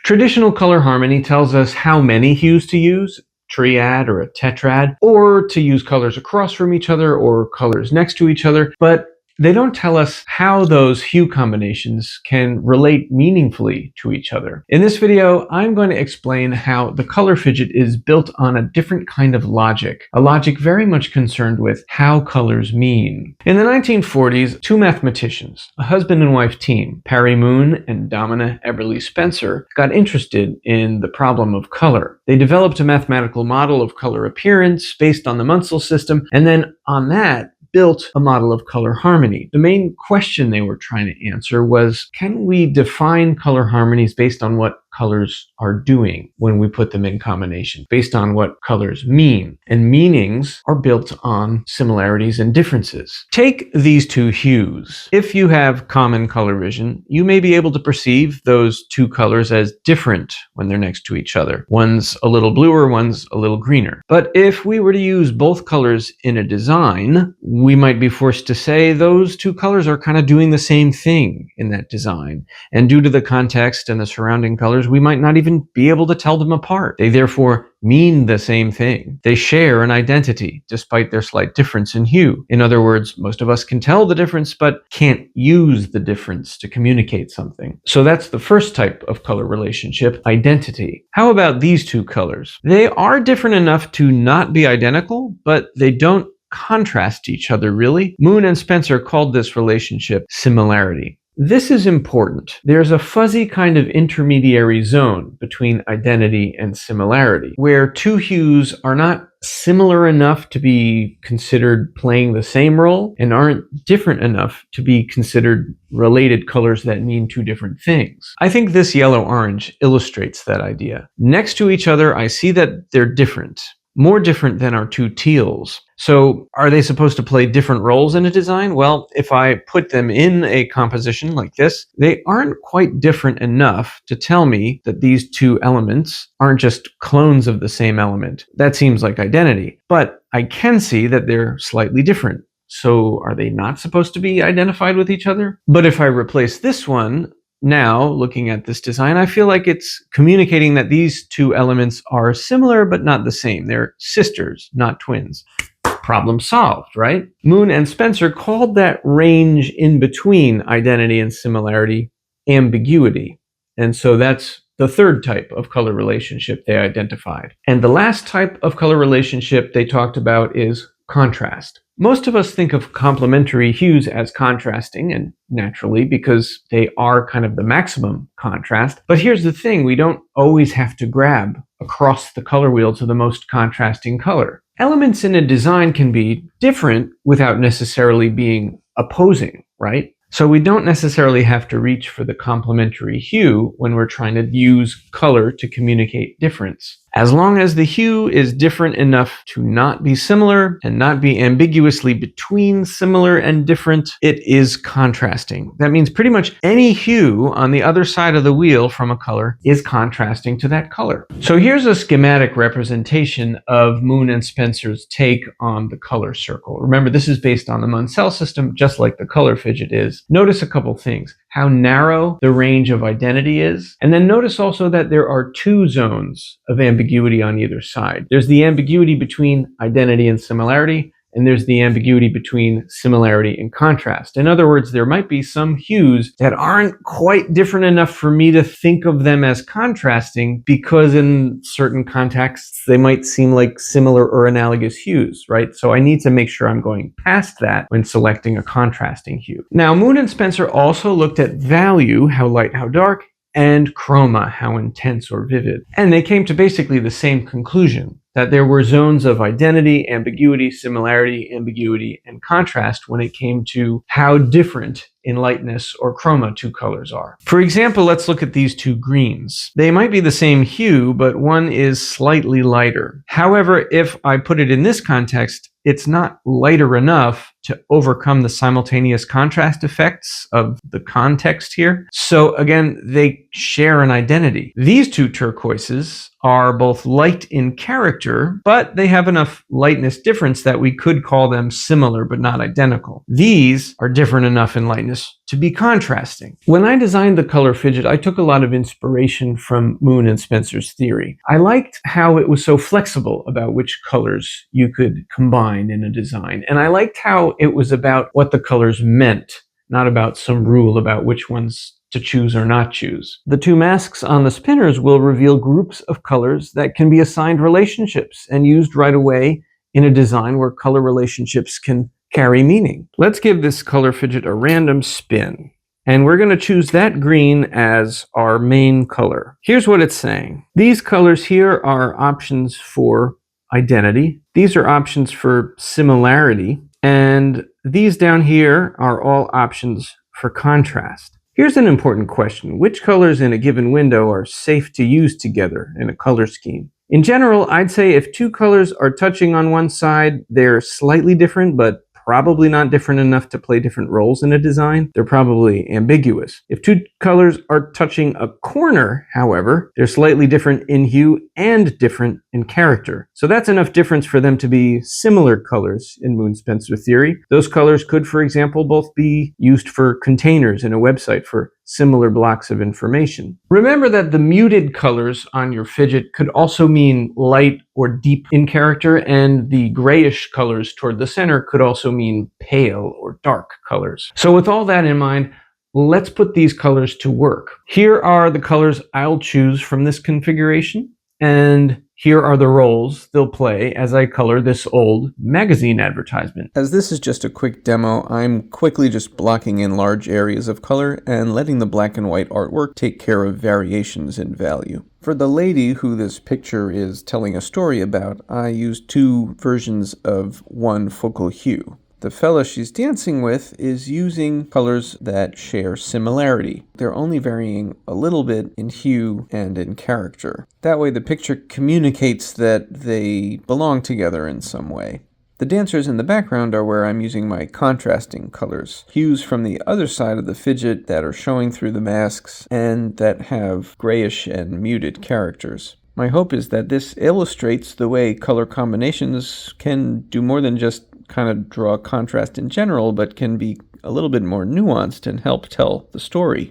Traditional color harmony tells us how many hues to use, triad or a tetrad, or to use colors across from each other or colors next to each other, but they don't tell us how those hue combinations can relate meaningfully to each other. In this video, I'm going to explain how the color fidget is built on a different kind of logic, a logic very much concerned with how colors mean. In the 1940s, two mathematicians, a husband and wife team, Parry Moon and Domina Eberle Spencer, got interested in the problem of color. They developed a mathematical model of color appearance based on the Munsell system, and then on that, built a model of color harmony. The main question they were trying to answer was, can we define color harmonies based on what colors are doing when we put them in combination, based on what colors mean? And meanings are built on similarities and differences. Take these two hues. If you have common color vision, you may be able to perceive those two colors as different when they're next to each other. One's a little bluer, one's a little greener. But if we were to use both colors in a design, we might be forced to say those two colors are kind of doing the same thing in that design. And due to the context and the surrounding colors, we might not even be able to tell them apart. They therefore mean the same thing. They share an identity, despite their slight difference in hue. In other words, most of us can tell the difference, but can't use the difference to communicate something. So that's the first type of color relationship, identity. How about these two colors? They are different enough to not be identical, but they don't contrast each other really. Moon and Spencer called this relationship similarity. This is important. There's a fuzzy kind of intermediary zone between identity and similarity, where two hues are not similar enough to be considered playing the same role and aren't different enough to be considered related colors that mean two different things. I think this yellow-orange illustrates that idea. Next to each other, I see that they're different. More different than our two teals. So are they supposed to play different roles in a design? Well, if I put them in a composition like this, they aren't quite different enough to tell me that these two elements aren't just clones of the same element. That seems like identity. But I can see that they're slightly different. So are they not supposed to be identified with each other? But if I replace this one, now, looking at this design, I feel like it's communicating that these two elements are similar but not the same. They're sisters, not twins. Problem solved, right? Moon and Spencer called that range in between identity and similarity ambiguity. And so that's the third type of color relationship they identified. And the last type of color relationship they talked about is contrast. Most of us think of complementary hues as contrasting, and naturally, because they are kind of the maximum contrast. But here's the thing, we don't always have to grab across the color wheel to the most contrasting color. Elements in a design can be different without necessarily being opposing, right? So we don't necessarily have to reach for the complementary hue when we're trying to use color to communicate difference. As long as the hue is different enough to not be similar and not be ambiguously between similar and different, it is contrasting. That means pretty much any hue on the other side of the wheel from a color is contrasting to that color. So here's a schematic representation of Moon and Spencer's take on the color circle. Remember, this is based on the Munsell system, just like the color fidget is. Notice a couple things. How narrow the range of identity is. And then notice also that there are two zones of ambiguity on either side. There's the ambiguity between identity and similarity, and there's the ambiguity between similarity and contrast. In other words, there might be some hues that aren't quite different enough for me to think of them as contrasting, because in certain contexts, they might seem like similar or analogous hues, right? So I need to make sure I'm going past that when selecting a contrasting hue. Now, Moon and Spencer also looked at value, how light, how dark, and chroma, how intense or vivid. And they came to basically the same conclusion, that there were zones of identity, ambiguity, similarity, ambiguity, and contrast when it came to how different in lightness or chroma two colors are. For example, let's look at these two greens. They might be the same hue, but one is slightly lighter. However, if I put it in this context, it's not lighter enough to overcome the simultaneous contrast effects of the context here. So again, they share an identity. These two turquoises are both light in character, but they have enough lightness difference that we could call them similar but not identical. These are different enough in lightness to to be contrasting. When I designed the Color Fidget, I took a lot of inspiration from Moon and Spencer's theory. I liked how it was so flexible about which colors you could combine in a design, and I liked how it was about what the colors meant, not about some rule about which ones to choose or not choose. The two masks on the spinners will reveal groups of colors that can be assigned relationships and used right away in a design where color relationships can carry meaning. Let's give this Color Fidget a random spin. And we're going to choose that green as our main color. Here's what it's saying. These colors here are options for identity. These are options for similarity. And these down here are all options for contrast. Here's an important question. Which colors in a given window are safe to use together in a color scheme? In general, I'd say if two colors are touching on one side, they're slightly different, but probably not different enough to play different roles in a design. They're probably ambiguous. If two colors are touching a corner, however, they're slightly different in hue and different in character. So that's enough difference for them to be similar colors in Moon-Spencer theory. Those colors could, for example, both be used for containers in a website for similar blocks of information. Remember that the muted colors on your fidget could also mean light or deep in character, and the grayish colors toward the center could also mean pale or dark colors. So with all that in mind, let's put these colors to work. Here are the colors I'll choose from this configuration, and here are the roles they'll play as I color this old magazine advertisement. As this is just a quick demo, I'm quickly just blocking in large areas of color and letting the black and white artwork take care of variations in value. For the lady who this picture is telling a story about, I used two versions of one focal hue. The fella she's dancing with is using colors that share similarity. They're only varying a little bit in hue and in character. That way the picture communicates that they belong together in some way. The dancers in the background are where I'm using my contrasting colors, hues from the other side of the fidget that are showing through the masks and that have grayish and muted characters. My hope is that this illustrates the way color combinations can do more than just kind of draw contrast in general, but can be a little bit more nuanced and help tell the story.